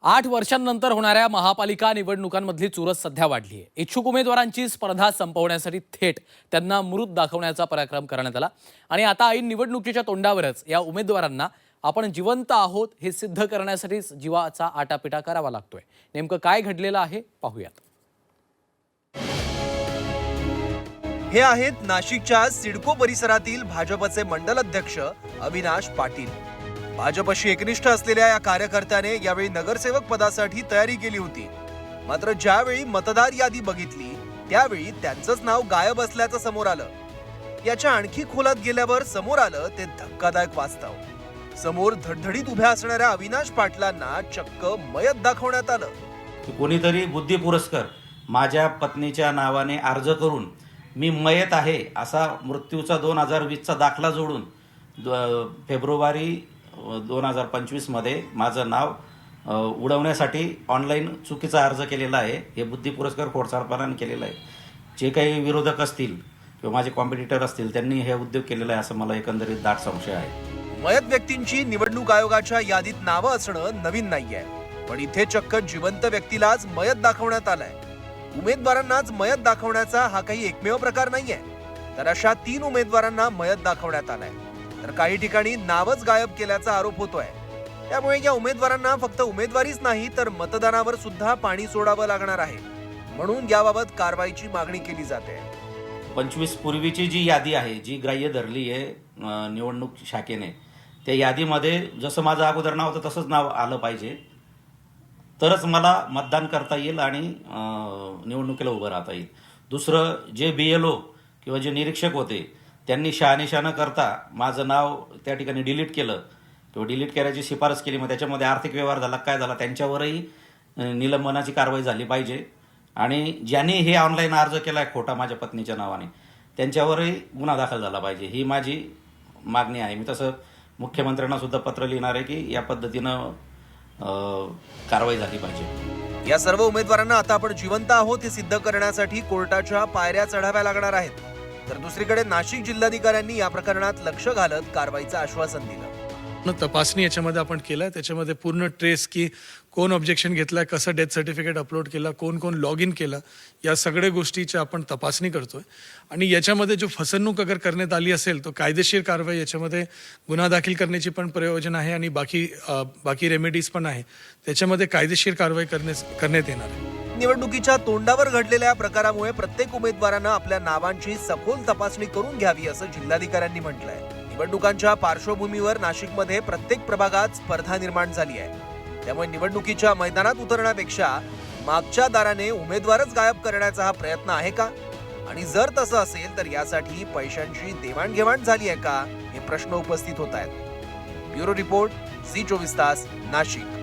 8 वर्षांनंतर होणाऱ्या महापालिका निवडणुकांमधली चुरस सध्या वाढली आहे। इच्छुक उमेदवारांची स्पर्धा संपवण्यासाठी थेट त्यांना मृत दाखवण्याचा पराक्रम करण्यात आला आणि आता ऐन निवडणुकीच्या तोंडावरच या उमेदवारांना आपण जिवंत आहोत हे सिद्ध करण्यासाठीच जीवाचा आटापिटा करावा लागतोय। नेमकं काय घडलेलं आहे पाहूयात। हे आहेत नाशिकच्या सिडको परिसरातील भाजपचे मंडल अध्यक्ष अविनाश पाटील। भाजपशी एकनिष्ठ असलेल्या या कार्यकर्त्याने यावेळी नगरसेवक पदासाठी तयारी केली होती, मात्र ज्यावेळी मतदार यादी बघितली त्यावेळी त्यांचंच नाव गायब असल्याचं समोर आलं। याच्या आणखी खोलात गेल्यावर समोर आलं ते धक्कादायक वास्तव। समोर धडधडीत उभ्या असणाऱ्या अविनाश पाटलांना चक्क मयत दाखवण्यात आलं। कोणीतरी बुद्धी पुरस्कार माझ्या पत्नीच्या नावाने अर्ज करून मी मयत आहे असा मृत्यूचा 2020चा दाखला जोडून फेब्रुवारी 2025 मध्ये माझं नाव उडवण्यासाठी ऑनलाईन चुकीचा अर्ज केलेला आहे। हे बुद्धी पुरस्कार खोडसाळपणाने केलेला आहे। जे काही विरोधक असतील किंवा माझे कॉम्पिटिटर असतील त्यांनी हे उद्योग केलेला आहे असं मला एकंदरीत दाट संशय आहे। मयत व्यक्तींची निवडणूक आयोगाच्या यादीत नावं असणं नवीन नाहीये, पण इथे चक्क जिवंत व्यक्तीलाच मयत दाखवण्यात आलंय। उमेदवारांनाच मयत दाखवण्याचा हा काही एकमेव प्रकार नाहीये, तर अशा 3 उमेदवारांना मयत दाखवण्यात आलाय, तर काही ठिकाणी नावच गायब केल्याचा आरोप होतोय। त्यामुळे या उमेदवारांना फक्त उमेदवारीच नाही तर मतदानावर सुद्धा पाणी सोडावं लागणार आहे, म्हणून याबाबत कारवाईची मागणी केली जाते। 25 पूर्वीची जी यादी आहे जी ग्राह्य धरली आहे निवडणूक शाखेने, त्या यादीमध्ये जसं माझं अगोदर नाव होतं तसंच नाव आलं पाहिजे, तरच मला मतदान करता येईल आणि निवडणुकीला उभं राहता येईल। दुसरं, जे BLO किंवा जे निरीक्षक होते त्यांनी शहानिशा न करता माझं नाव त्या ठिकाणी डिलीट केलं किंवा डिलीट करायची शिफारस केली, मग त्याच्यामध्ये आर्थिक व्यवहार झाला काय झाला त्यांच्यावरही निलंबनाची कारवाई झाली पाहिजे। आणि ज्यांनी हे ऑनलाईन अर्ज केला आहे खोटा माझ्या पत्नीच्या नावाने त्यांच्यावरही गुन्हा दाखल झाला पाहिजे, ही माझी मागणी आहे। मी तसं मुख्यमंत्र्यांना सुद्धा पत्र लिहिणार आहे की या पद्धतीनं कारवाई झाली पाहिजे। या सर्व उमेदवारांना आता आपण जिवंत आहोत हे सिद्ध करण्यासाठी कोर्टाच्या पायऱ्या चढाव्या लागणार आहेत, तर दुसरीकडे नाशिक जिल्हाधिकाऱ्यांनी या प्रकरणात लक्ष घालत कारवाईचं आश्वासन दिलं। तपासणी याच्यामध्ये आपण केलं आहे, त्याच्यामध्ये पूर्ण ट्रेस की कोण ऑब्जेक्शन घेतलाय, कसं डेथ सर्टिफिकेट अपलोड केला, कोण कोण लॉग इन केलं, या सगळ्या गोष्टीची आपण तपासणी करतोय। आणि याच्यामध्ये जो फसवणूक अगर करण्यात आली असेल तो कायदेशीर कारवाई याच्यामध्ये गुन्हा दाखल करण्याची पण प्रयोजन आहे आणि बाकी रेमेडीज पण आहे, त्याच्यामध्ये कायदेशीर कारवाई करण्यात येणार आहे। निवडणुकीच्या तोंडावर घडलेल्या प्रकारामुळे प्रत्येक उमेदवारानं आपल्या नावांची सखोल तपासणी करून घ्यावी असं जिल्हाधिकाऱ्यांनी म्हटलंय। निवडणुकांच्या पार्श्वभूमीवर नाशिकमध्ये प्रत्येक प्रभागात स्पर्धा निर्माण झाली आहे, त्यामुळे निवडणुकीच्या मैदानात उतरण्यापेक्षा मागच्या दाराने उमेदवारच गायब करण्याचा हा प्रयत्न आहे का? आणि जर तसं असेल तर यासाठी पैशांची देवाणघेवाण झाली आहे का, हे प्रश्न उपस्थित होत आहेत। ब्युरो रिपोर्ट, झी 24 तास, नाशिक।